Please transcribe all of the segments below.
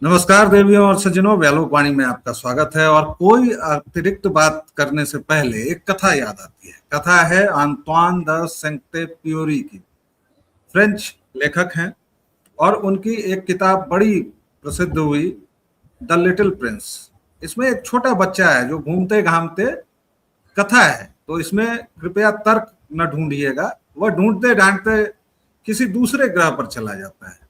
नमस्कार देवियों और सज्जनों, व्यालोक वाणी में आपका स्वागत है। और कोई अतिरिक्त बात करने से पहले एक कथा याद आती है। कथा है आंतवान द सेंट-एक्सपेरियी की। फ्रेंच लेखक हैं और उनकी एक किताब बड़ी प्रसिद्ध हुई, द लिटिल प्रिंस। इसमें एक छोटा बच्चा है जो घूमते घामते, कथा है तो इसमें कृपया तर्क न ढूंढिएगा, वह ढूंढते ढांढते किसी दूसरे ग्रह पर चला जाता है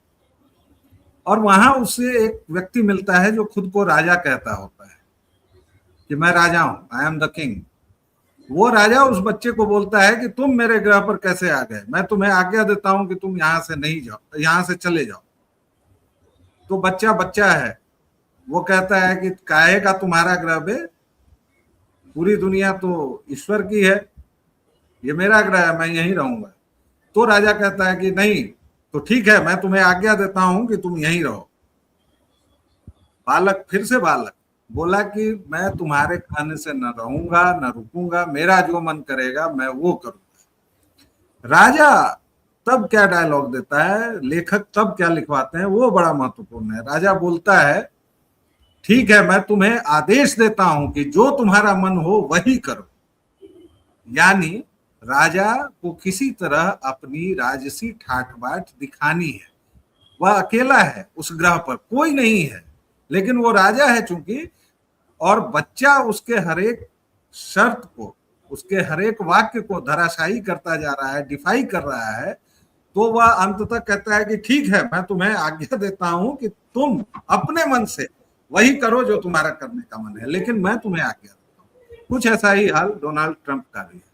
और वहां उससे एक व्यक्ति मिलता है जो खुद को राजा कहता होता है कि मैं राजा हूं, आई एम द किंग। वो राजा उस बच्चे को बोलता है कि तुम मेरे ग्रह पर कैसे आ गए, मैं तुम्हें आज्ञा देता हूं कि तुम यहां से नहीं जाओ, यहां से चले जाओ। तो बच्चा बच्चा है, वो कहता है कि काहे का तुम्हारा ग्रह बे, पूरी दुनिया तो ईश्वर की है, ये मेरा ग्रह है, मैं यहीं रहूंगा। तो राजा कहता है कि नहीं, तो ठीक है, मैं तुम्हें आज्ञा देता हूं कि तुम यहीं रहो। बालक फिर से बालक बोला कि मैं तुम्हारे कहने से न रहूंगा न रुकूंगा, मेरा जो मन करेगा मैं वो करूंगा। राजा तब क्या डायलॉग देता है, लेखक तब क्या लिखवाते हैं, वो बड़ा महत्वपूर्ण है। राजा बोलता है ठीक है, मैं तुम्हें आदेश देता हूं कि जो तुम्हारा मन हो वही करो। यानी राजा को किसी तरह अपनी राजसी ठाठ बाट दिखानी है। वह अकेला है, उस ग्रह पर कोई नहीं है, लेकिन वो राजा है चूंकि, और बच्चा उसके हरेक शर्त को, उसके हरेक वाक्य को धराशायी करता जा रहा है, डिफाई कर रहा है। तो वह अंत तक कहता है कि ठीक है, मैं तुम्हें आज्ञा देता हूं कि तुम अपने मन से वही करो जो तुम्हारा करने का मन है, लेकिन मैं तुम्हें आज्ञा देता हूं। कुछ ऐसा ही हाल डोनाल्ड ट्रंप का भी है।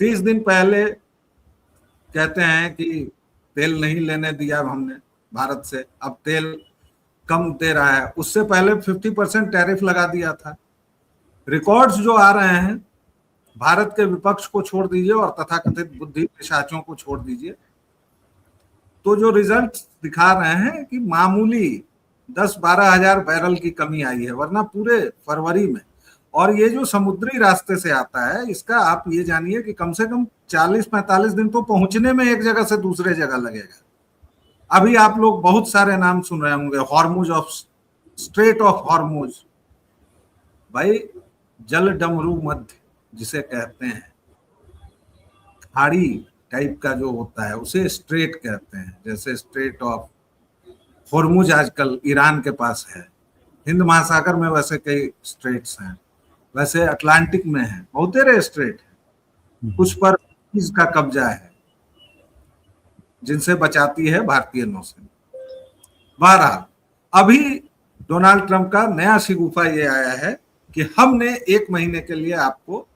30 दिन पहले कहते हैं कि तेल नहीं लेने दिया हमने भारत से, अब तेल कम दे रहा है। उससे पहले 50% टैरिफ लगा दिया था। रिकॉर्ड्स जो आ रहे हैं, भारत के विपक्ष को छोड़ दीजिए और तथाकथित बुद्धि पिशाचों को छोड़ दीजिए, तो जो रिजल्ट दिखा रहे हैं कि मामूली 10-12 हजार बैरल की कमी आई है, वरना पूरे फरवरी में। और ये जो समुद्री रास्ते से आता है, इसका आप ये जानिए कि कम से कम 40-45 दिन तो पहुंचने में एक जगह से दूसरे जगह लगेगा। अभी आप लोग बहुत सारे नाम सुन रहे होंगे, Hormuz of, straight of Hormuz. भाई, जल डमरू मध्य जिसे कहते हैं, खाड़ी टाइप का जो होता है उसे स्ट्रेट कहते हैं। जैसे स्ट्रेट ऑफ हॉर्मुज आजकल ईरान के पास है। हिंद महासागर में वैसे कई स्ट्रेट्स हैं, वैसे अटलांटिक में है, बहुत तेरे स्ट्रेट है। कुछ पर इसका कब्जा है जिनसे बचाती है भारतीय नौसेना। बहरहाल, अभी डोनाल्ड ट्रंप का नया शिगुफा ये आया है कि हमने 1 महीने के लिए आपको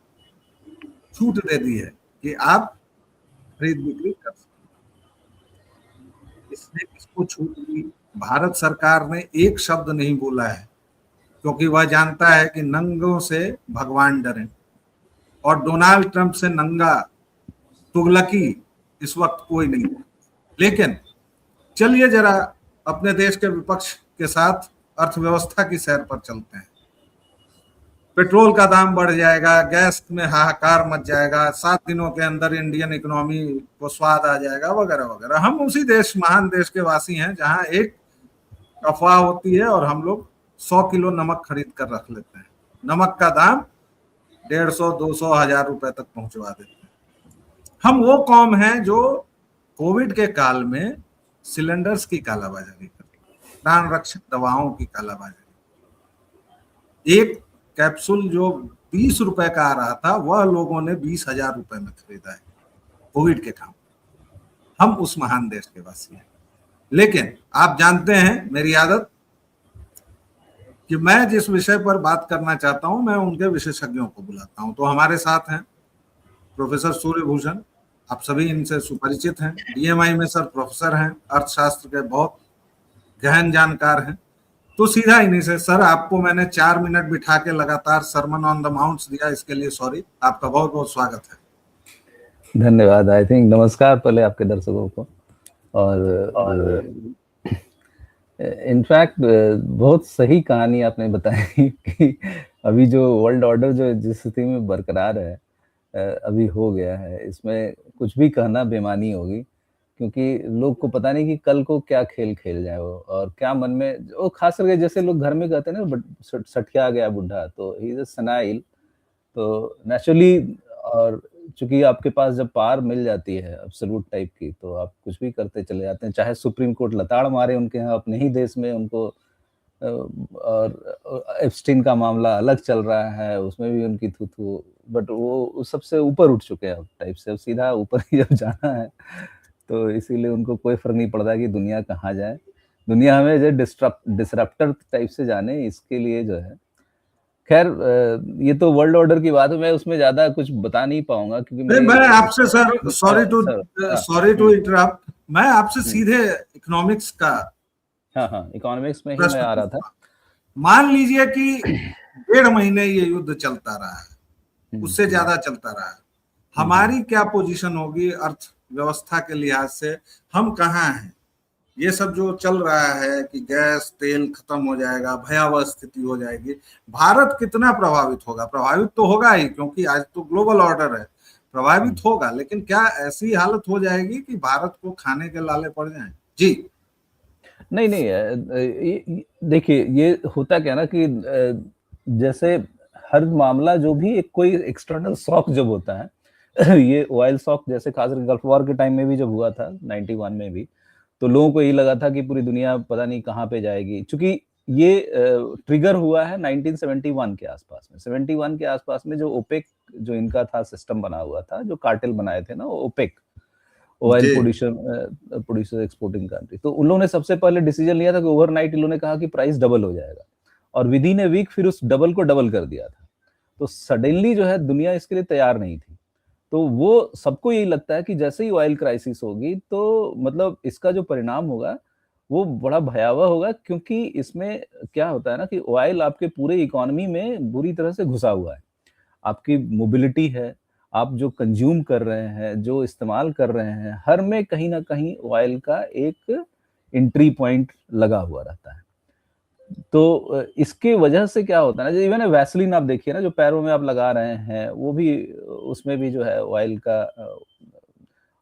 छूट दे दी है कि आप खरीद बिक्री कर सकते। इसने किसको छूट दी? भारत सरकार ने एक शब्द नहीं बोला है, क्योंकि वह जानता है कि नंगों से भगवान डरे, और डोनाल्ड ट्रंप से नंगा तुगलकी इस वक्त कोई नहीं है। लेकिन चलिए जरा अपने देश के विपक्ष के साथ अर्थव्यवस्था की सैर पर चलते हैं। पेट्रोल का दाम बढ़ जाएगा, गैस में हाहाकार मच जाएगा, 7 दिनों के अंदर इंडियन इकोनॉमी को स्वाद आ जाएगा, वगैरह वगैरह। हम उसी देश, महान देश के वासी हैं जहां एक अफवाह होती है और हम लोग 100 किलो नमक खरीद कर रख लेते हैं। नमक का दाम 150, 200, 1000 रुपए तक पहुंचवा देते हैं। हम वो कौम हैं जो कोविड के काल में सिलेंडर्स की कालाबाजारी करती, प्राण रक्षक दवाओं की कालाबाजारी। एक कैप्सूल जो 20 रुपए का आ रहा था, वह लोगों ने 20,000 रुपए में खरीदा है कोविड के काम। हम उस महान देश के वासी हैं। लेकिन आप जानते हैं मेरी आदत कि मैं जिस विषय पर बात करना चाहता हूं, मैं उनके विशेषज्ञों को बुलाता हूं। तो हमारे साथ हैं प्रोफेसर सूर्यभूषण, आप सभी इनसे सुपरिचित हैं। डीएमआई में सर प्रोफेसर हैं, अर्थशास्त्र के बहुत गहन जानकार हैं। तो सीधा इन्हीं से, सर आपको मैंने 4 मिनट बिठा के लगातार सरमन ऑन द माउंट्स दिया, इसके लिए सॉरी। आपका बहुत बहुत स्वागत है। धन्यवाद। आई थिंक नमस्कार पहले आपके दर्शकों को। और इनफैक्ट बहुत सही कहानी आपने बताई कि अभी जो वर्ल्ड ऑर्डर जो जिस स्थिति में बरकरार है, अभी हो गया है, इसमें कुछ भी कहना बेमानी होगी। क्योंकि लोग को पता नहीं कि कल को क्या खेल खेल जाए वो, और क्या मन में वो, खास करके जैसे लोग घर में कहते हैं ना सठिया गया बुढ़ा, तो ही इज सनाइल, तो नेचुरली। और चूंकि आपके पास जब पावर मिल जाती है एब्सोल्यूट टाइप की, तो आप कुछ भी करते चले जाते हैं, चाहे सुप्रीम कोर्ट लताड़ मारे उनके यहाँ अपने ही देश में उनको, और एप्स्टीन का मामला अलग चल रहा है, उसमें भी उनकी थू थू, बट वो सबसे ऊपर उठ चुके हैं टाइप से, अब सीधा ऊपर ही जब जाना है, तो इसीलिए उनको कोई फर्क नहीं पड़ता कि दुनिया कहाँ जाए, दुनिया हमें जो डिसरप्टर टाइप से जाने, इसके लिए जो है। खैर, ये तो वर्ल्ड ऑर्डर की बात है, मैं उसमें ज्यादा कुछ बता नहीं पाऊंगा क्योंकि नहीं, मैं आपसे सर, हाँ, सॉरी टू इंटरप्ट, मैं आपसे सीधे इकोनॉमिक्स का हाँ, इकोनॉमिक्स में ही मैं प्रश्न आ रहा था। पूछूंगा। मान लीजिए कि 1.5 महीने ये युद्ध चलता रहा है, उससे ज्यादा चलता रहा है, हमारी क्या पोजीशन होगी अर्थव्यवस्था के लिहाज से, हम कहाँ हैं? ये सब जो चल रहा है कि गैस तेल खत्म हो जाएगा, भयावह स्थिति हो जाएगी, भारत कितना प्रभावित होगा? प्रभावित तो होगा ही, क्योंकि आज तो ग्लोबल ऑर्डर है, प्रभावित होगा, लेकिन क्या ऐसी हालत हो जाएगी कि भारत को खाने के लाले पड़ जाएं? जी नहीं, देखिए ये होता क्या ना कि जैसे हर मामला जो भी एक कोई एक्सटर्नल शॉक जब होता है ये ऑयल शॉक जैसे खासकर गल्फ वॉर के टाइम में भी जब हुआ था 91 में भी, तो लोगों को यही लगा था कि पूरी दुनिया पता नहीं कहाँ पे जाएगी, क्योंकि ये ट्रिगर हुआ है 1971 के आसपास में। 71 के आसपास में जो ओपेक जो इनका था सिस्टम बना हुआ था, जो कार्टेल बनाए थे ना OPEC, oil producer exporting country, तो उन लोगों ने सबसे पहले डिसीजन लिया था कि ओवरनाइट इन लोगों ने कहा कि प्राइस डबल हो जाएगा, और विद इन ए वीक फिर उस डबल को डबल कर दिया था। तो सडनली जो है दुनिया इसके लिए तैयार नहीं थी, तो वो सबको यही लगता है कि जैसे ही ऑयल क्राइसिस होगी तो मतलब इसका जो परिणाम होगा वो बड़ा भयावह होगा, क्योंकि इसमें क्या होता है ना कि ऑयल आपके पूरे इकोनॉमी में बुरी तरह से घुसा हुआ है, आपकी मोबिलिटी है, आप जो कंज्यूम कर रहे हैं, जो इस्तेमाल कर रहे हैं, हर में कहीं न कहीं ऑयल का एक एंट्री पॉइंट लगा हुआ रहता है। तो इसके वजह से क्या होता है ना, इवन वैसलीन आप देखिए ना जो पैरों में आप लगा रहे हैं, वो भी उसमें भी जो है ऑयल का,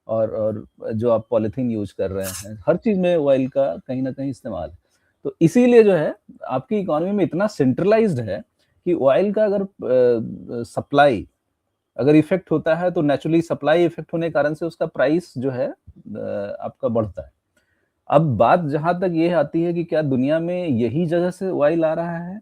और जो आप पॉलिथीन यूज कर रहे हैं, हर चीज में ऑयल का कहीं ना कहीं इस्तेमाल है। तो इसीलिए जो है आपकी इकोनॉमी में इतना सेंट्रलाइज्ड है कि ऑयल का अगर सप्लाई अगर इफेक्ट होता है तो नेचुरली सप्लाई इफेक्ट होने के कारण से उसका प्राइस जो है आपका बढ़ता है। अब बात जहां तक ये आती है कि क्या दुनिया में यही जगह से ऑयल आ रहा है,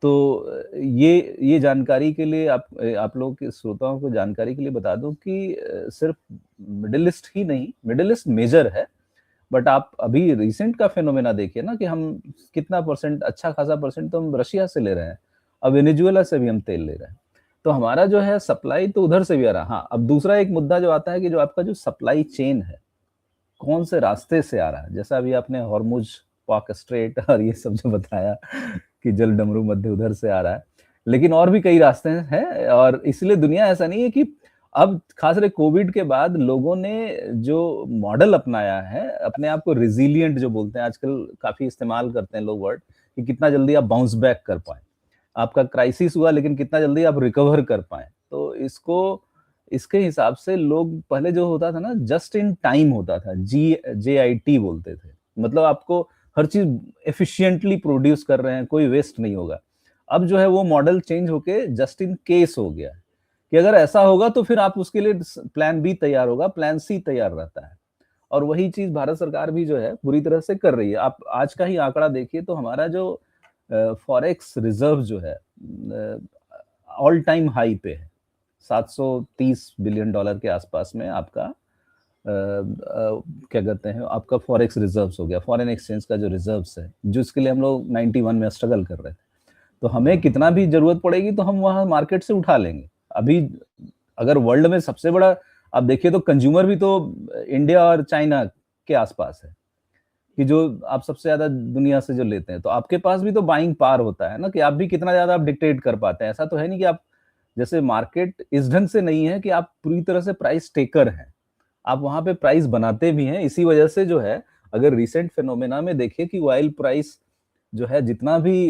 तो ये जानकारी के लिए आप लोग के श्रोताओं को जानकारी के लिए बता दूं कि सिर्फ मिडिल ईस्ट ही नहीं, मिडिल ईस्ट मेजर है, बट आप अभी रिसेंट का फेनोमेना देखिए ना कि हम कितना परसेंट, अच्छा खासा परसेंट तो हम रशिया से ले रहे हैं, अब वेनेजुएला से भी हम तेल ले रहे हैं, तो हमारा जो है सप्लाई तो उधर से भी आ रहा है। हाँ, अब दूसरा एक मुद्दा जो आता है कि जो आपका जो सप्लाई चेन है कौन से रास्ते से आ रहा है, जैसा अभी आपने हॉर्मुज पाक स्ट्रेट और ये सब जो बताया कि जल डमरू मध्य उधर से आ रहा है, लेकिन और भी कई रास्ते हैं, और इसलिए दुनिया ऐसा नहीं है कि अब खासकर कोविड के बाद लोगों ने जो मॉडल अपनाया है, अपने आप को रिजिलियंट जो बोलते हैं आजकल काफी इस्तेमाल करते हैं लोग वर्ड, कि कितना जल्दी आप बाउंस बैक कर पाए, आपका क्राइसिस हुआ लेकिन कितना जल्दी आप रिकवर कर पाए, तो इसके हिसाब से लोग पहले जो होता था ना जस्ट इन टाइम होता था, JIT बोलते थे, मतलब आपको हर चीज एफिशिएंटली प्रोड्यूस कर रहे हैं, कोई वेस्ट नहीं होगा। अब जो है वो मॉडल चेंज होके जस्ट इन केस हो गया कि अगर ऐसा होगा तो फिर आप उसके लिए प्लान बी तैयार होगा, प्लान सी तैयार रहता है, और वही चीज भारत सरकार भी जो है पूरी तरह से कर रही है। आप आज का ही आंकड़ा देखिए तो हमारा जो फॉरेक्स रिजर्व जो है ऑल टाइम हाई पे है, 730 बिलियन डॉलर के आसपास में आपका क्या कहते हैं आपका फॉरेक्स रिजर्व्स हो गया, फॉरेन एक्सचेंज का जो रिजर्व्स है, जिसके लिए हम लोग 91 में स्ट्रगल कर रहे थे, तो हमें कितना भी जरूरत पड़ेगी तो हम वहां मार्केट से उठा लेंगे। अभी अगर वर्ल्ड में सबसे बड़ा आप देखिए तो कंज्यूमर भी तो इंडिया और चाइना के आसपास है, कि जो आप सबसे ज्यादा दुनिया से जो लेते हैं, तो आपके पास भी तो बाइंग पावर होता है ना, कि आप भी कितना ज्यादा आप डिक्टेट कर पाते हैं। ऐसा तो है नहीं कि आप, जैसे मार्केट इस ढंग से नहीं है कि आप पूरी तरह से प्राइस टेकर हैं, आप वहां पे प्राइस बनाते भी हैं। इसी वजह से जो है अगर रिसेंट फेनोमेना में देखिए कि ऑयल प्राइस जो है जितना भी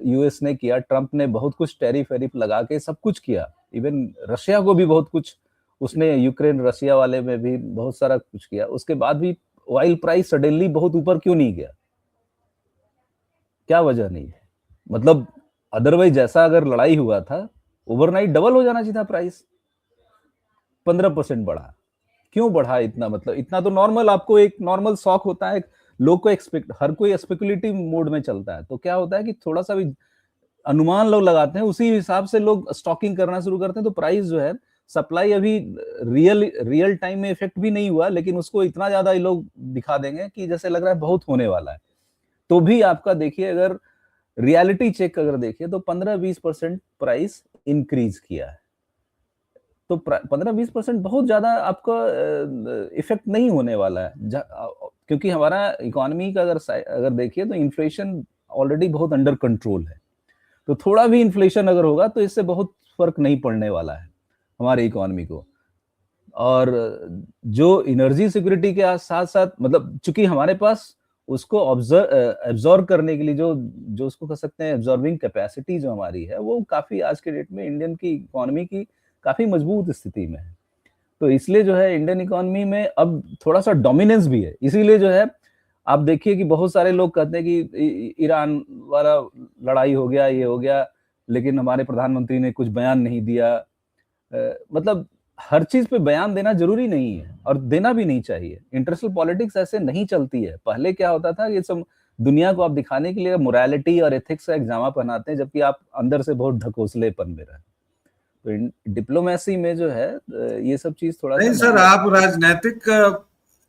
यूएस ने किया, ट्रंप ने बहुत कुछ टैरिफ वैरिफ लगा के सब कुछ किया, इवन रशिया को भी बहुत कुछ उसने यूक्रेन रशिया वाले में भी बहुत सारा कुछ किया, उसके बाद भी ऑयल प्राइस सडनली बहुत ऊपर क्यों नहीं गया? क्या वजह नहीं है? मतलब अदरवाइज जैसा अगर लड़ाई हुआ था, ओवरनाइट डबल हो जाना चाहिए था प्राइस। 15% बढ़ा, क्यों बढ़ा इतना? मतलब इतना तो नॉर्मल, आपको एक नॉर्मल शॉक होता है, लोग को एक्सपेक्ट, हर कोई स्पेकुलेटिव मोड में चलता है, तो क्या होता है कि थोड़ा सा भी अनुमान लोग लगाते हैं, उसी हिसाब से लोग स्टॉकिंग करना शुरू करते हैं, तो प्राइस जो है, सप्लाई अभी रियल टाइम में इफेक्ट भी नहीं हुआ, लेकिन उसको इतना ज्यादा ये लोग दिखा देंगे कि जैसे लग रहा है बहुत होने वाला है। तो भी आपका देखिए, अगर रियलिटी चेक अगर देखिए तो 15-20% प्राइस इंक्रीज किया है। तो 15-20% बहुत ज्यादा आपका इफेक्ट नहीं होने वाला है, क्योंकि हमारा इकोनॉमी का अगर देखिए तो इन्फ्लेशन ऑलरेडी बहुत अंडर कंट्रोल है। तो थोड़ा भी इन्फ्लेशन अगर होगा तो इससे बहुत फर्क नहीं पड़ने वाला है हमारी इकोनॉमी को। और जो एनर्जी सिक्योरिटी के साथ साथ, मतलब चूंकि हमारे पास उसको एब्जॉर्ब करने के लिए जो उसको कह सकते हैं एब्जॉर्बिंग कैपेसिटी जो हमारी है, वो काफी आज के डेट में इंडियन की इकोनॉमी की काफी मजबूत स्थिति में है। तो इसलिए जो है इंडियन इकोनॉमी में अब थोड़ा सा डोमिनेंस भी है। इसीलिए जो है आप देखिए कि बहुत सारे लोग कहते हैं कि ईरान वाला लड़ाई हो गया, ये हो गया, लेकिन हमारे प्रधानमंत्री ने कुछ बयान नहीं दिया। मतलब हर चीज पे बयान देना जरूरी नहीं है और देना भी नहीं चाहिए। इंटरनेशनल पॉलिटिक्स ऐसे नहीं चलती है। पहले क्या होता था, ये सब दुनिया को आप दिखाने के लिए मोरालिटी और एथिक्स का एग्जामा पहनाते हैं, जबकि आप अंदर से बहुत ढकोसलेपन में रहे। तो डिप्लोमेसी में जो है ये सब चीज थोड़ा नहीं सा सर, आप राजनीतिक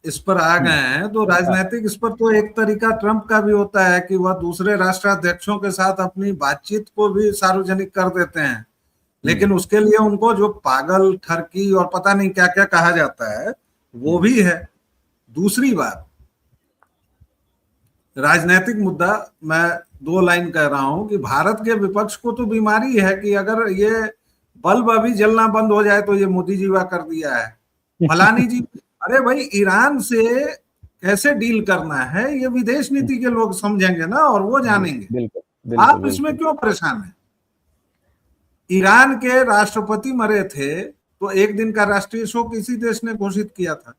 इस पर आ गए हैं, तो राजनीतिक इस पर तो एक तरीका ट्रंप का भी होता है कि वह दूसरे राष्ट्राध्यक्षों के साथ अपनी बातचीत को भी सार्वजनिक कर देते हैं, लेकिन उसके लिए उनको जो पागल, ठरकी और पता नहीं क्या क्या कहा जाता है वो भी है। दूसरी बात, राजनीतिक मुद्दा, मैं 2 लाइन कह रहा हूं कि भारत के विपक्ष को तो बीमारी है कि अगर ये बल्ब अभी जलना बंद हो जाए तो ये मोदी जी कर दिया है, फलानी जी। अरे भाई, ईरान से कैसे डील करना है ये विदेश नीति के लोग समझेंगे ना, और वो जानेंगे। बिल्कुल बिल्कुल आप इसमें क्यों परेशान हैं? ईरान के राष्ट्रपति मरे थे तो एक दिन का राष्ट्रीय शोक इसी देश ने घोषित किया था।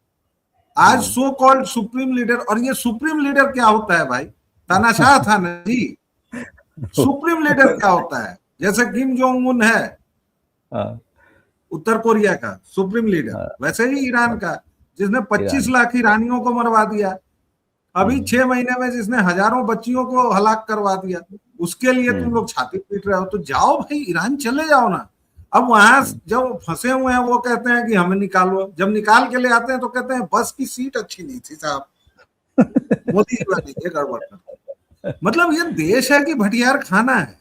आज सो कॉल्ड सुप्रीम लीडर, और ये सुप्रीम लीडर क्या होता है भाई? तानाशाह था ना जी। सुप्रीम लीडर क्या होता है? जैसे किम जोंग उन है उत्तर कोरिया का सुप्रीम लीडर, वैसे ही ईरान का, जिसने 25 लाख ईरानियों को मरवा दिया। अभी 6 महीने में जिसने हजारों बच्चियों को हलाक करवा दिया, उसके लिए तुम लोग छाती पीट रहे हो। तो जाओ भाई, ईरान चले जाओ ना। अब वहां जब फंसे हुए हैं वो कहते हैं कि हमें निकालो, जब निकाल के ले आते हैं तो कहते हैं बस की सीट अच्छी नहीं थी साहब, मोदी जी वाली ये गड़बड़। मतलब ये देश है कि भटियार खाना है?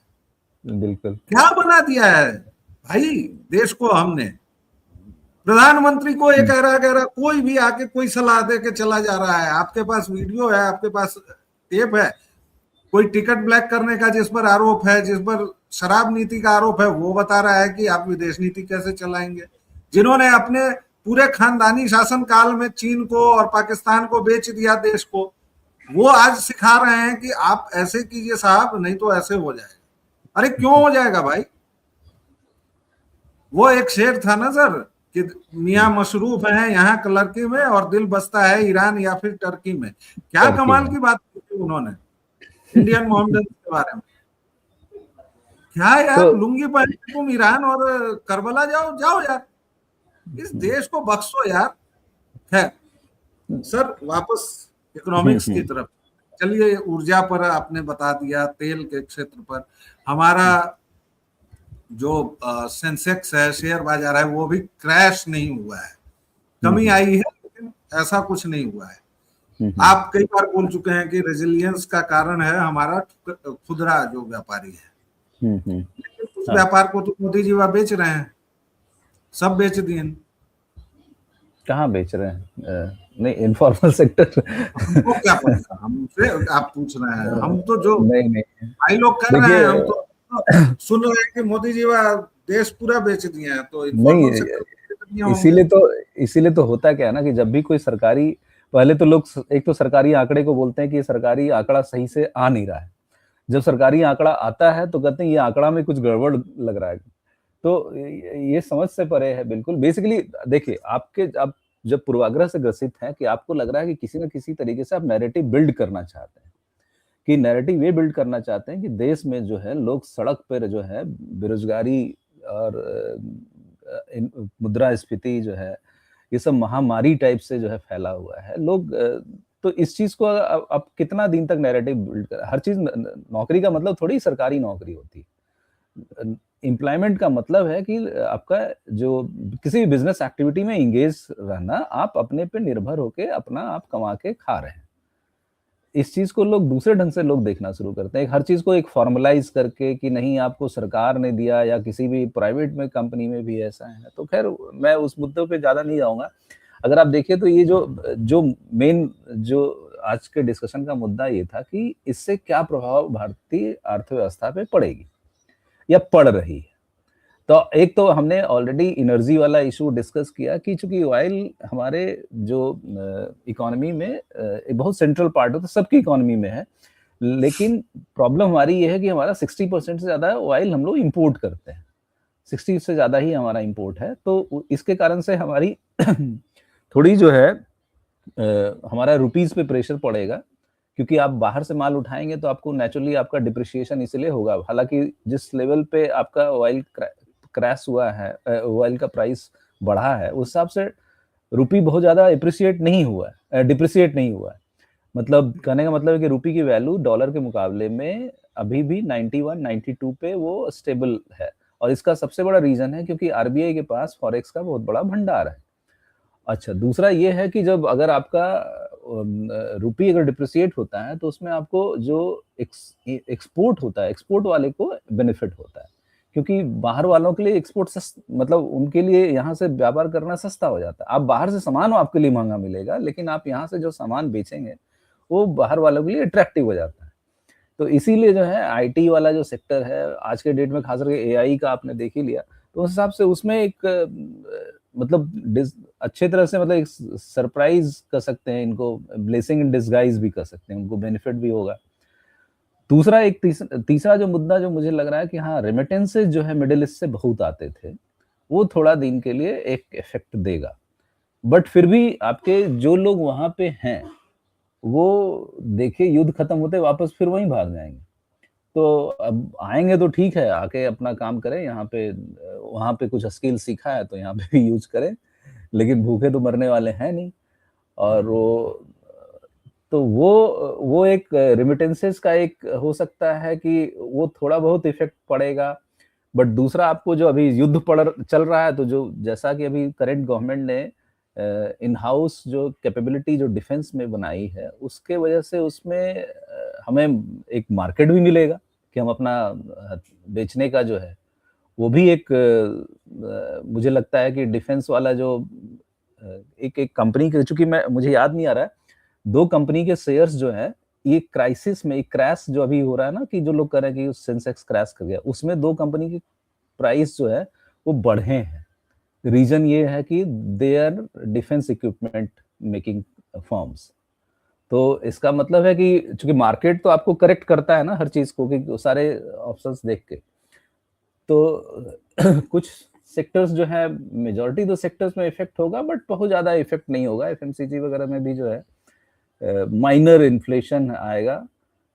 बिल्कुल। क्या बना दिया है भाई देश को हमने? प्रधानमंत्री को एक गहरा गहरा कोई भी आके कोई सलाह दे के चला जा रहा है। आपके पास वीडियो है, आपके पास टेप है, कोई टिकट ब्लैक करने का जिस पर आरोप है, जिस पर शराब नीति का आरोप है, वो बता रहा है कि आप विदेश नीति कैसे चलाएंगे। जिन्होंने अपने पूरे खानदानी शासन काल में चीन को और पाकिस्तान को बेच दिया देश को, वो आज सिखा रहे हैं कि आप ऐसे कीजिए साहब, नहीं तो ऐसे हो जाएगा। अरे क्यों हो जाएगा भाई? वो एक शेर था ना सर कि मियाँ मशरूफ है यहाँ लड़की में और दिल बसता है ईरान या फिर टर्की में। क्या कमाल की बात की उन्होंने इंडियन मोहम्मदन के बारे में। क्या यार, तो लुंगी पहन के तुम ईरान और करबला जाओ यार, इस देश को बख्शो यार। है सर, वापस इकोनॉमिक्स की तरफ चलिए। ऊर्जा पर आपने बता दिया, तेल के क्षेत्र पर हमारा जो सेंसेक्स है, शेयर बाजार है, वो भी क्रैश नहीं हुआ है, कमी आई है लेकिन ऐसा कुछ नहीं हुआ है। आप कई बार बोल चुके हैं कि रेजिलियंस का कारण है हमारा खुदरा जो व्यापारी है, लेकिन उस व्यापार को तो मोदी जी वह बेच रहे हैं, सब बेच दिए। कहाँ बेच रहे हैं? नहीं, इनफॉर्मल सेक्टर हमको क्या पता, हमसे आप पूछ रहे हैं। हम तो जो नहीं भाई लोग कर रहे हैं, हम तो सुन रहे हैं कि मोदी जी देश पूरा बेच दिए हैं। तो नहीं, इसीलिए तो होता क्या है ना कि जब भी कोई सरकारी, पहले तो लोग एक तो सरकारी आंकड़े को बोलते हैं कि सरकारी आंकड़ा सही से आ नहीं रहा है। जब सरकारी आंकड़ा आता है तो कहते हैं ये आंकड़ा में कुछ गड़बड़ लग रहा है। तो ये समझ से परे है बिल्कुल। बेसिकली देखिए, आप जब पूर्वाग्रह से ग्रसित हैं कि आपको लग रहा है कि किसी न किसी तरीके से आप नैरेटिव बिल्ड करना चाहते हैं, कि नैरेटिव ये बिल्ड करना चाहते हैं कि देश में जो है लोग सड़क पर जो है बेरोजगारी और मुद्रास्फीति जो है, ये सब महामारी टाइप से जो है फैला हुआ है। लोग तो इस चीज़ को अब कितना दिन तक नैरेटिव बिल्ड कर, हर चीज़ नौकरी का मतलब थोड़ी सरकारी नौकरी होती है। एम्प्लॉयमेंट का मतलब है कि आपका जो किसी भी बिजनेस एक्टिविटी में एंगेज रहना, आप अपने पे निर्भर होके अपना आप कमा के खा रहे हैं। इस चीज को लोग दूसरे ढंग से लोग देखना शुरू करते हैं, हर चीज को एक फॉर्मलाइज करके कि नहीं आपको सरकार ने दिया, या किसी भी प्राइवेट में कंपनी में भी ऐसा है। तो खैर मैं उस मुद्दे पे ज्यादा नहीं जाऊंगा। अगर आप देखिए तो ये जो मेन जो आज के डिस्कशन का मुद्दा ये था कि इससे क्या प्रभाव भारतीय अर्थव्यवस्था पे पड़ेगी या पड़ रही है। तो एक तो हमने ऑलरेडी एनर्जी वाला इशू डिस्कस किया कि चूंकि ऑयल हमारे जो इकोनॉमी में एक बहुत सेंट्रल पार्ट होता है, सबकी इकोनॉमी में है, लेकिन प्रॉब्लम हमारी ये है कि हमारा 60% से ज्यादा ऑयल हम लोग इंपोर्ट करते हैं, 60 से ज्यादा ही हमारा इंपोर्ट है। तो इसके कारण से हमारी थोड़ी जो है हमारा रुपीज पे प्रेशर पड़ेगा, क्योंकि आप बाहर से माल उठाएंगे तो आपको नेचुरली आपका डिप्रिसिएशन इसलिए होगा। हालांकि जिस लेवल पे आपका ऑयल क्रैश हुआ है, ऑयल का प्राइस बढ़ा है, उस हिसाब से रुपी बहुत ज्यादा डिप्रिसिएट नहीं हुआ है। मतलब कहने का मतलब है कि रुपी की वैल्यू डॉलर के मुकाबले में अभी भी 91, 92 पे वो स्टेबल है। और इसका सबसे बड़ा रीजन है क्योंकि आरबीआई के पास फॉरेक्स का बहुत बड़ा भंडार है। अच्छा, दूसरा ये है कि जब अगर आपका रुपी अगर डिप्रिसिएट होता है तो उसमें आपको जो एक्सपोर्ट होता है, एक्सपोर्ट वाले को बेनिफिट होता है, क्योंकि बाहर वालों के लिए एक्सपोर्ट मतलब उनके लिए यहाँ से व्यापार करना सस्ता हो जाता है। आप बाहर से सामान आपके लिए महंगा मिलेगा, लेकिन आप यहाँ से जो सामान बेचेंगे वो बाहर वालों के लिए अट्रैक्टिव हो जाता है। तो इसीलिए जो है आईटी वाला जो सेक्टर है आज के डेट में, खास करके एआई का आपने देख ही लिया, तो उस हिसाब से उसमें एक मतलब अच्छे तरह से, मतलब एक सरप्राइज कर सकते हैं इनको, ब्लेसिंग इन डिस्गाइज भी कर सकते हैं, उनको बेनिफिट भी होगा। दूसरा एक तीसरा जो मुद्दा जो मुझे लग रहा है कि हाँ, रेमिटेंसेज जो है मिडिल ईस्ट से बहुत आते थे, वो थोड़ा दिन के लिए एक इफेक्ट देगा। बट फिर भी आपके जो लोग वहां पे हैं वो देखिए युद्ध खत्म होते वापस फिर वहीं भाग जाएंगे। तो अब आएंगे तो ठीक है, आके अपना काम करें यहाँ पे, वहां पे कुछ स्किल सीखा है तो यहाँ पे भी यूज करें, लेकिन भूखे तो मरने वाले हैं नहीं। और वो एक रेमिटेंसेस का एक हो सकता है कि वो थोड़ा बहुत इफेक्ट पड़ेगा। बट दूसरा आपको जो अभी युद्ध चल रहा है, तो जो जैसा कि अभी करेंट गवर्नमेंट ने इन हाउस जो कैपेबिलिटी जो डिफेंस में बनाई है, उसके वजह से उसमें हमें एक मार्केट भी मिलेगा कि हम अपना बेचने का जो है वो भी एक मुझे लगता है कि डिफेंस वाला जो एक कंपनी के, चूंकि मुझे याद नहीं आ रहा है, 2 कंपनी के शेयर्स जो है ये क्राइसिस में, एक क्रैश जो अभी हो रहा है ना, कि जो लोग कह रहे हैं कि सेंसेक्स क्रैश कर गया, उसमें 2 कंपनी की प्राइस जो है वो बढ़े हैं। रीजन ये है कि they are defence equipment making firms. तो इसका मतलब है कि चूंकि मार्केट तो आपको करेक्ट करता है ना हर चीज को, कि सारे ऑप्शंस देख के, तो कुछ सेक्टर्स जो है, मेजॉरिटी तो सेक्टर्स में इफेक्ट होगा, बट बहुत ज्यादा इफेक्ट नहीं होगा। एफएमसीजी वगैरह में भी जो है माइनर इन्फ्लेशन आएगा।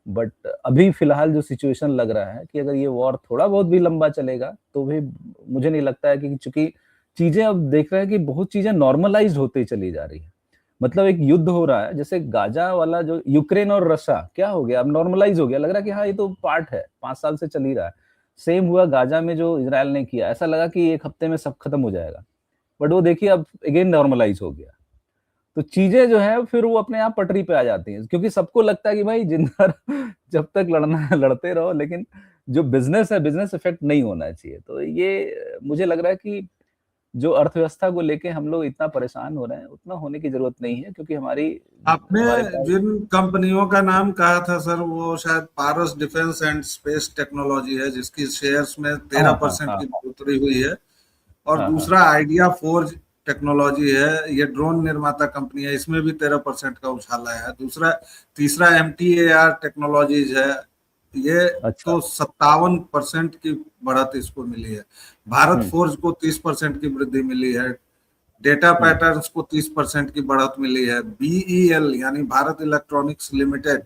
बट अभी फिलहाल जो सिचुएशन लग रहा है कि अगर ये वॉर थोड़ा बहुत भी लंबा चलेगा तो भी मुझे नहीं लगता है कि, चूंकि चीजें अब देख रहे हैं कि बहुत चीजें नॉर्मलाइज होते चली जा रही है। मतलब एक युद्ध हो रहा है, जैसे गाजा वाला जो यूक्रेन और रशिया, क्या हो गया, अब नॉर्मलाइज हो गया, लग रहा है कि हाँ ये तो पार्ट है, 5 साल से चल ही रहा है। सेम हुआ गाजा में जो इजराइल ने किया, ऐसा लगा कि 1 हफ्ते में सब खत्म हो जाएगा, बट वो देखिए अब अगेन नॉर्मलाइज हो गया। तो चीजें जो है फिर वो अपने आप पटरी पे आ जाती हैं, क्योंकि सबको लगता है कि भाई जिंदा जब तक लड़ना है लड़ते रहो, लेकिन जो बिजनेस है, बिजनेस इफेक्ट नहीं होना चाहिए। तो ये मुझे लग रहा है कि जो अर्थव्यवस्था को लेके हम लोग इतना परेशान हो रहे हैं, उतना होने की जरूरत नहीं है, क्योंकि आपने हमारे पास जिन कंपनियों का नाम कहा था सर, वो शायद पारस डिफेंस एंड स्पेस टेक्नोलॉजी है, जिसकी शेयर्स में 13% की बढ़ोतरी हुई है। और दूसरा आइडिया फोर्ज टेक्नोलॉजी है, ये ड्रोन निर्माता कंपनी है, इसमें भी 13% का उछाला है। तीसरा MTAR टेक्नोलॉजीज है, ये अच्छा। तो 57% की बढ़त इसको मिली है। भारत फोर्ज को 30% की वृद्धि मिली है। डेटा पैटर्न्स को 30% की बढ़त मिली है। BEL यानी भारत इलेक्ट्रॉनिक्स लिमिटेड,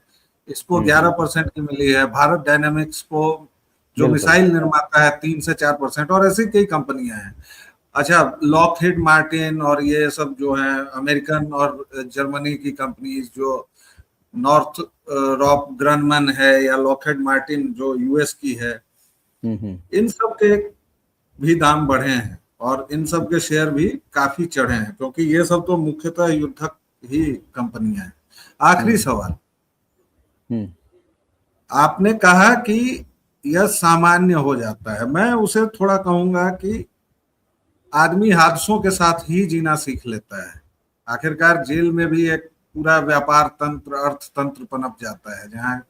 इसको 11% की मिली है। भारत डायनेमिक्स को, जो बिल्कुल। मिसाइल निर्माता है, 3 से 4%, और ऐसी कई कंपनियां हैं। अच्छा, लॉकहीड मार्टिन और ये सब जो है अमेरिकन और जर्मनी की कंपनीज, जो नॉर्थ रॉप ग्रनमन है या लॉकहीड मार्टिन जो US की है, इन सब के भी दाम बढ़े हैं और इन सब के शेयर भी काफी चढ़े हैं, क्योंकि ये सब तो मुख्यतः युद्धक ही कंपनियां हैं। आखिरी सवाल, आपने कहा कि यह सामान्य हो जाता है, मैं उसे थोड़ा कहूंगा कि आदमी हादसों के साथ ही जीना सीख लेता है। आखिरकार जेल में भी एक पूरा व्यापार तंत्र, अर्थतंत्र पनप जाता है, जहाँ,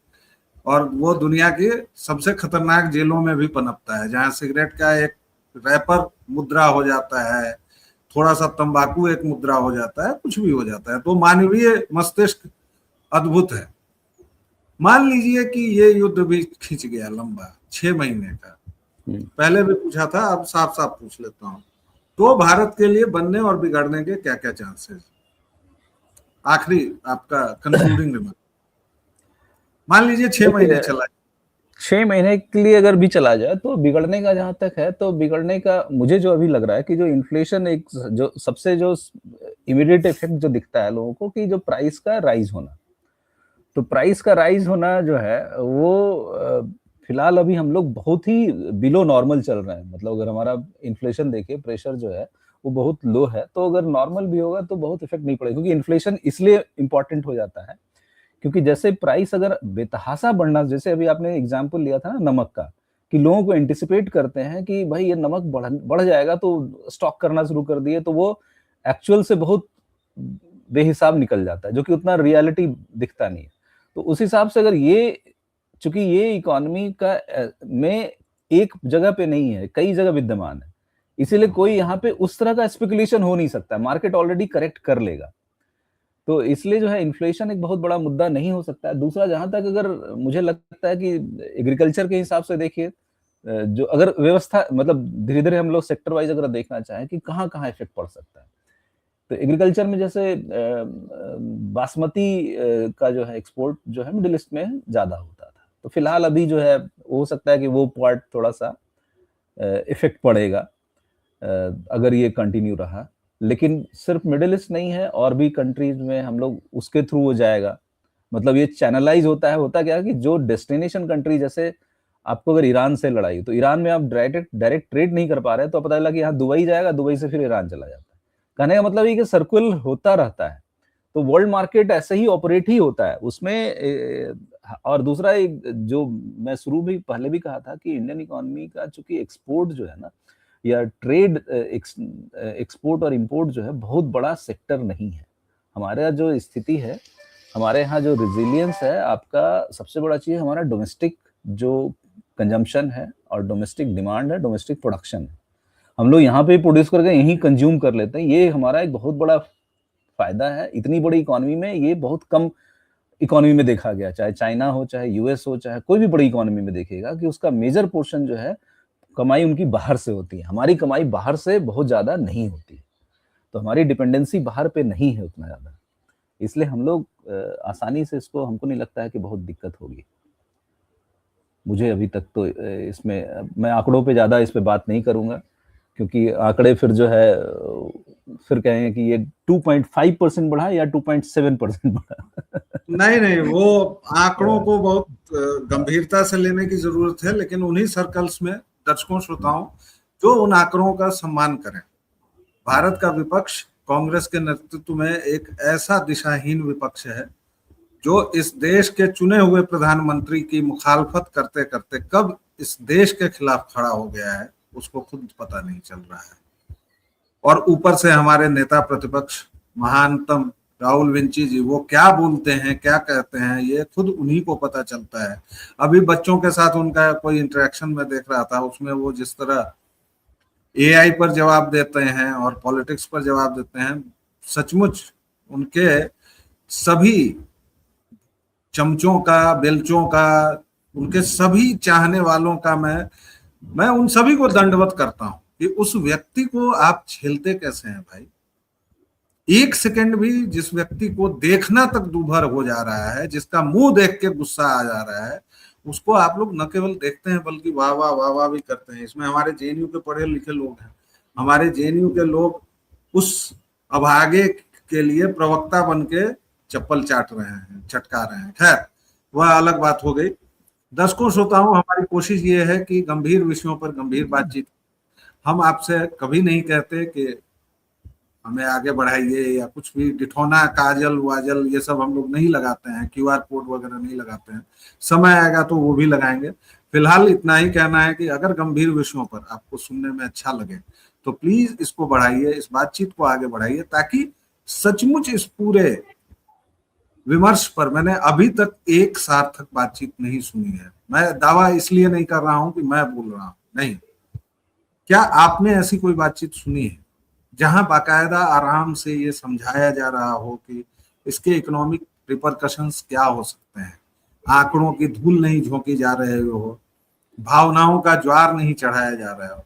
और वो दुनिया के सबसे खतरनाक जेलों में भी पनपता है, जहाँ सिगरेट का एक रैपर मुद्रा हो जाता है, थोड़ा सा तंबाकू एक मुद्रा हो जाता है, कुछ भी हो जाता है। तो मानवीय मस्तिष्क अद्भुत है। मान लीजिए कि ये युद्ध भी खिंच गया लंबा, 6 महीने का, पहले भी पूछा था, अब साफ साफ पूछ लेता हूँ, तो भारत के लिए बनने और बिगड़ने के क्या क्या चांसेस? आखिरी आपका कंक्लूडिंग रिमार्क। मान लीजिए 6 महीने चला, 6 महीने के लिए अगर भी चला जाए तो बिगड़ने का जहां तक है, तो बिगड़ने का मुझे जो अभी लग रहा है कि जो इन्फ्लेशन, एक जो सबसे जो इमीडिएट इफेक्ट जो दिखता है लोगों को, कि जो प्राइस का राइज होना, तो प्राइस का राइज होना जो है वो फिलहाल अभी हम लोग बहुत ही बिलो नॉर्मल चल रहे हैं। मतलब अगर हमारा इन्फ्लेशन देखे, प्रेशर जो है वो बहुत लो है, तो अगर नॉर्मल भी होगा तो बहुत इफेक्ट नहीं पड़ेगा। क्योंकि इन्फ्लेशन इसलिए इंपॉर्टेंट हो जाता है क्योंकि जैसे प्राइस अगर बेतहासा बढ़ना, जैसे अभी आपने एग्जांपल लिया था ना नमक का, कि लोगों को एंटिसिपेट करते हैं कि भाई ये नमक बढ़ जाएगा तो स्टॉक करना शुरू कर दिए, तो वो एक्चुअल से बहुत बेहिसाब निकल जाता है, जो कि उतना रियलिटी दिखता नहीं है। तो उस हिसाब से अगर ये, चूंकि ये इकोनॉमी का में एक जगह पे नहीं है, कई जगह विद्यमान है, इसीलिए कोई यहाँ पे उस तरह का स्पेकुलेशन हो नहीं सकता, मार्केट ऑलरेडी करेक्ट कर लेगा। तो इसलिए जो है इन्फ्लेशन एक बहुत बड़ा मुद्दा नहीं हो सकता है। दूसरा, जहां तक अगर मुझे लगता है कि एग्रीकल्चर के हिसाब से देखिए, जो अगर व्यवस्था, मतलब धीरे धीरे हम लोग सेक्टर वाइज अगर देखना चाहें कि कहाँ कहाँ इफेक्ट पड़ सकता है, तो एग्रीकल्चर में जैसे बासमती का जो है एक्सपोर्ट जो है मिडिल ईस्ट में ज्यादा होता था, तो फिलहाल अभी जो है हो सकता है कि वो पार्ट थोड़ा सा इफेक्ट पड़ेगा अगर ये कंटिन्यू रहा। लेकिन सिर्फ मिडिल ईस्ट नहीं है, और भी कंट्रीज में हम लोग उसके थ्रू हो जाएगा। मतलब ये चैनलाइज होता है, होता क्या है कि जो डेस्टिनेशन कंट्री, जैसे आपको अगर ईरान से लड़ाई, तो ईरान में आप डायरेक्ट ट्रेड नहीं कर पा रहे, तो पता चला कि यहाँ दुबई जाएगा, दुबई से फिर ईरान चला जाता है। कहने का मतलब ये कि सर्कुलर होता रहता है। तो वर्ल्ड मार्केट ऐसे ही ऑपरेट ही होता है उसमें। और दूसरा, एक जो मैं शुरू भी पहले भी कहा था कि इंडियन इकोनॉमी का चूंकि एक्सपोर्ट जो है ना, या ट्रेड एक्सपोर्ट और इंपोर्ट जो है बहुत बड़ा सेक्टर नहीं है। हमारे यहाँ जो स्थिति है, हमारे यहाँ जो रिजिलियंस है, आपका सबसे बड़ा चीज हमारा डोमेस्टिक जो कंजम्पशन है और डोमेस्टिक डिमांड है, डोमेस्टिक प्रोडक्शन है। हम लोग यहाँ पे प्रोड्यूस करके यहीं कंज्यूम कर लेते हैं, ये हमारा एक बहुत बड़ा फायदा है। इतनी बड़ी इकोनॉमी में ये बहुत कम इकोनॉमी में देखा गया, चाहे चाइना हो, चाहे US हो, चाहे कोई भी बड़ी इकोनॉमी में देखेगा कि उसका मेजर पोर्शन जो है कमाई उनकी बाहर से होती है। हमारी कमाई बाहर से बहुत ज्यादा नहीं होती, तो हमारी डिपेंडेंसी बाहर पे नहीं है उतना ज्यादा, इसलिए हम लोग आसानी से इसको, हमको नहीं लगता है कि बहुत दिक्कत होगी। मुझे अभी तक तो इसमें मैं आंकड़ों पे ज्यादा इस पे बात नहीं करूंगा, क्योंकि आंकड़े फिर जो है फिर कहेंगे कि ये 2.5% बढ़ा या 2.7% बढ़ा। नहीं नहीं, वो आंकड़ों को बहुत गंभीरता से लेने की जरूरत है, लेकिन उन्हीं सर्कल्स में दर्शकों श्रोताओं जो उन आंकड़ों का सम्मान करें। भारत का विपक्ष कांग्रेस के नेतृत्व में एक ऐसा दिशाहीन विपक्ष है जो इस देश के चुने हुए प्रधानमंत्री की मुखालफत करते करते कब इस देश के खिलाफ खड़ा हो गया है उसको खुद पता नहीं चल रहा है। और ऊपर से हमारे नेता प्रतिपक्ष महानतम राहुल विंची जी, वो क्या बोलते हैं, क्या कहते हैं, ये खुद उन्हीं को पता चलता है। अभी बच्चों के साथ उनका कोई इंटरेक्शन में देख रहा था, उसमें वो जिस तरह AI पर जवाब देते हैं और पॉलिटिक्स पर जवाब देते हैं, सचमुच उनके सभी चमचों का, बेलचों का, उनके सभी चाहने वालों का मैं उन सभी को दंडवत करता हूं कि उस व्यक्ति को आप झेलते कैसे हैं भाई। एक सेकंड भी जिस व्यक्ति को देखना तक दूभर हो जा रहा है, जिसका मुंह देख के गुस्सा आ जा रहा है, उसको आप लोग न केवल देखते हैं बल्कि वाह वाह वाह वाह भी करते हैं। इसमें हमारे जेएनयू के पढ़े लिखे लोग हैं, हमारे जेएनयू के लोग उस अभागे के लिए प्रवक्ता बन के चप्पल चाट रहे हैं, चटका रहे हैं। खैर वह अलग बात हो गई। दर्शकों श्रोताओं, हमारी कोशिश ये है कि गंभीर विषयों पर गंभीर बातचीत। हम आपसे कभी नहीं कहते कि हमें आगे बढ़ाइए या कुछ भी डिठौना काजल वाजल ये सब हम लोग नहीं लगाते हैं, क्यूआर कोड वगैरह नहीं लगाते हैं। समय आएगा तो वो भी लगाएंगे। फिलहाल इतना ही कहना है कि अगर गंभीर विषयों पर आपको सुनने में अच्छा लगे तो प्लीज इसको बढ़ाइए, इस बातचीत को आगे बढ़ाइए, ताकि सचमुच इस पूरे विमर्श पर मैंने अभी तक एक सार्थक बातचीत नहीं सुनी है। मैं दावा इसलिए नहीं कर रहा हूं कि मैं बोल रहा हूं, नहीं। क्या आपने ऐसी कोई बातचीत सुनी है जहां बाकायदा आराम से ये समझाया जा रहा हो कि इसके इकोनॉमिक रिपरकशंस क्या हो सकते हैं, आंकड़ों की धूल नहीं झोंकी जा रहे हो, भावनाओं का ज्वार नहीं चढ़ाया जा रहा हो?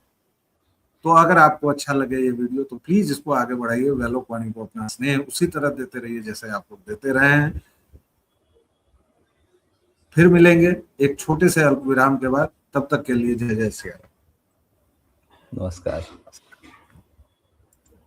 तो अगर आपको अच्छा लगे ये वीडियो तो प्लीज इसको आगे बढ़ाइए, वैलोकवाणी को अपना स्नेह उसी तरह देते रहिए जैसे आप लोग देते रहे हैं। फिर मिलेंगे एक छोटे से अल्प विराम के बाद, तब तक के लिए जय जय श्री राम। नमस्कार।